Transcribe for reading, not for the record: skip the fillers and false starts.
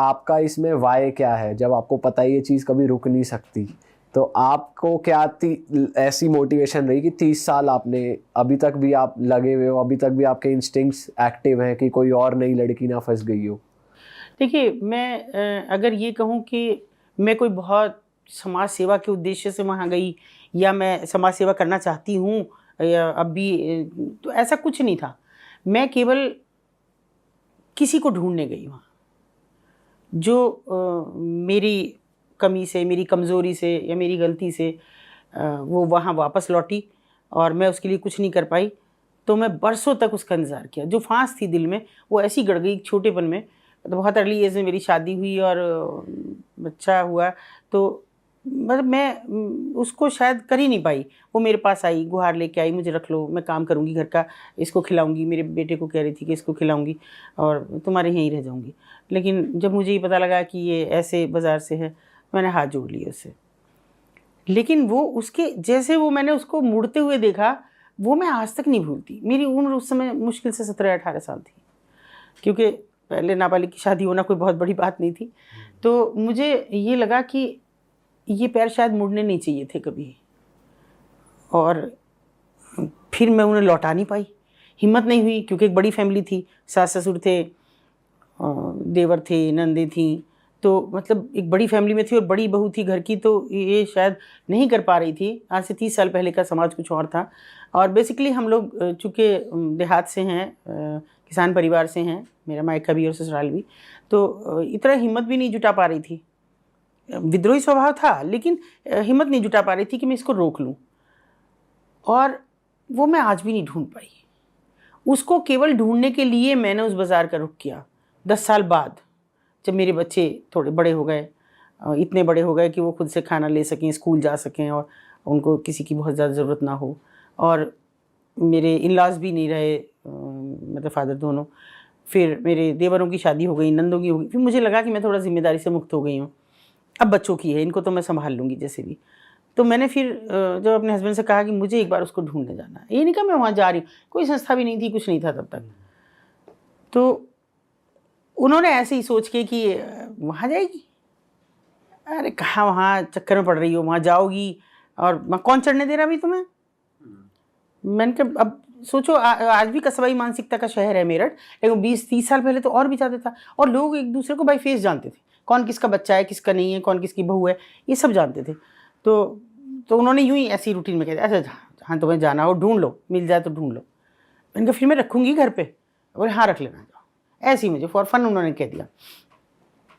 आपका इसमें वाय क्या है? जब आपको पता है ये चीज़ कभी रुक नहीं सकती, तो आपको क्या ऐसी मोटिवेशन रही कि 30 साल आपने, अभी तक भी आप लगे हुए हो, अभी तक भी आपके इंस्टिंक्ट्स एक्टिव हैं कि कोई और नई लड़की ना फंस गई हो? देखिए, मैं अगर ये कहूँ कि मैं कोई बहुत समाज सेवा के उद्देश्य से वहाँ गई या मैं समाज सेवा करना चाहती हूँ या अब भी, तो ऐसा कुछ नहीं था। मैं केवल किसी को ढूँढने गई वहाँ, जो मेरी कमी से, मेरी कमज़ोरी से या मेरी गलती से वो वहाँ वापस लौटी और मैं उसके लिए कुछ नहीं कर पाई। तो मैं बरसों तक उसका इंतज़ार किया। जो फाँस थी दिल में, वो ऐसी गड़ गई छोटेपन में। तो बहुत अर्ली एज में मेरी शादी हुई और बच्चा हुआ, तो मतलब मैं उसको शायद कर ही नहीं पाई। वो मेरे पास आई, गुहार लेके आई, मुझे रख लो, मैं काम करूँगी घर का, इसको खिलाऊँगी। मेरे बेटे को कह रही थी कि इसको खिलाऊँगी और तुम्हारे यहीं रह जाऊँगी। लेकिन जब मुझे ये पता लगा कि ये ऐसे बाज़ार से है, मैंने हाथ जोड़ लिए उससे। लेकिन वो उसके जैसे वो मैंने उसको मुड़ते हुए देखा, वो मैं आज तक नहीं भूलती। मेरी उम्र उस समय मुश्किल से 17-18 साल थी, क्योंकि पहले नाबालिग की शादी होना कोई बहुत बड़ी बात नहीं थी। तो मुझे ये लगा कि ये पैर शायद मुड़ने नहीं चाहिए थे कभी, और फिर मैं उन्हें लौटा नहीं पाई। हिम्मत नहीं हुई, क्योंकि एक बड़ी फैमिली थी, सास-ससुर थे, देवर थे, नंदें थीं, तो मतलब एक बड़ी फैमिली में थी और बड़ी बहू थी घर की, तो ये शायद नहीं कर पा रही थी। आज से 30 साल पहले का समाज कुछ और था। और बेसिकली हम लोग चूँकि देहात से हैं, किसान परिवार से हैं, मेरा मायका भी और ससुराल भी, तो इतना हिम्मत भी नहीं जुटा पा रही थी। विद्रोही स्वभाव था, लेकिन हिम्मत नहीं जुटा पा रही थी कि मैं इसको रोक लूँ। और वो मैं आज भी नहीं ढूँढ पाई। उसको केवल ढूँढने के लिए मैंने उस बाज़ार का रुख किया। 10 साल बाद, जब मेरे बच्चे थोड़े बड़े हो गए, इतने बड़े हो गए कि वो खुद से खाना ले सकें, स्कूल जा सकें और उनको किसी की बहुत ज़्यादा ज़रूरत ना हो, और मेरे इन-लॉज़ भी नहीं रहे, मतलब फ़ादर दोनों। फिर मेरे देवरों की शादी हो गई, नंदों की हो गई। फिर मुझे लगा कि मैं थोड़ा ज़िम्मेदारी से मुक्त हो गई हूँ। अब बच्चों की है, इनको तो मैं सँभाल लूँगी जैसे भी। तो मैंने फिर जब अपने हस्बैंड से कहा कि मुझे एक बार उसको ढूँढने जाना है। ये नहीं कहा मैं वहाँ जा रही हूँ, कोई संस्था भी नहीं थी, कुछ नहीं था तब तक। तो उन्होंने ऐसे ही सोच के कि वहाँ जाएगी? अरे कहाँ वहाँ चक्कर में पड़ रही हो, वहाँ जाओगी और वहाँ कौन चढ़ने दे रहा अभी तुम्हें? मैंने कहा अब सोचो, आज भी कस्बाई मानसिकता का शहर है मेरठ, लेकिन 20-30 साल पहले तो और भी ज़्यादा था, और लोग एक दूसरे को बाय फेस जानते थे। कौन किसका बच्चा है, किसका नहीं है, कौन किसकी बहू है, ये सब जानते थे। तो उन्होंने यूँ ही ऐसी रूटीन में कह दिया, अच्छा जहाँ तुम्हें जाना हो ढूँढ लो, मिल जाए तो ढूँढ लो। मैंने कहा फिर मैं रखूँगी घर पे? बोले हाँ रख लेना जाओ। ऐसे ही मुझे फॉर फन उन्होंने कह दिया।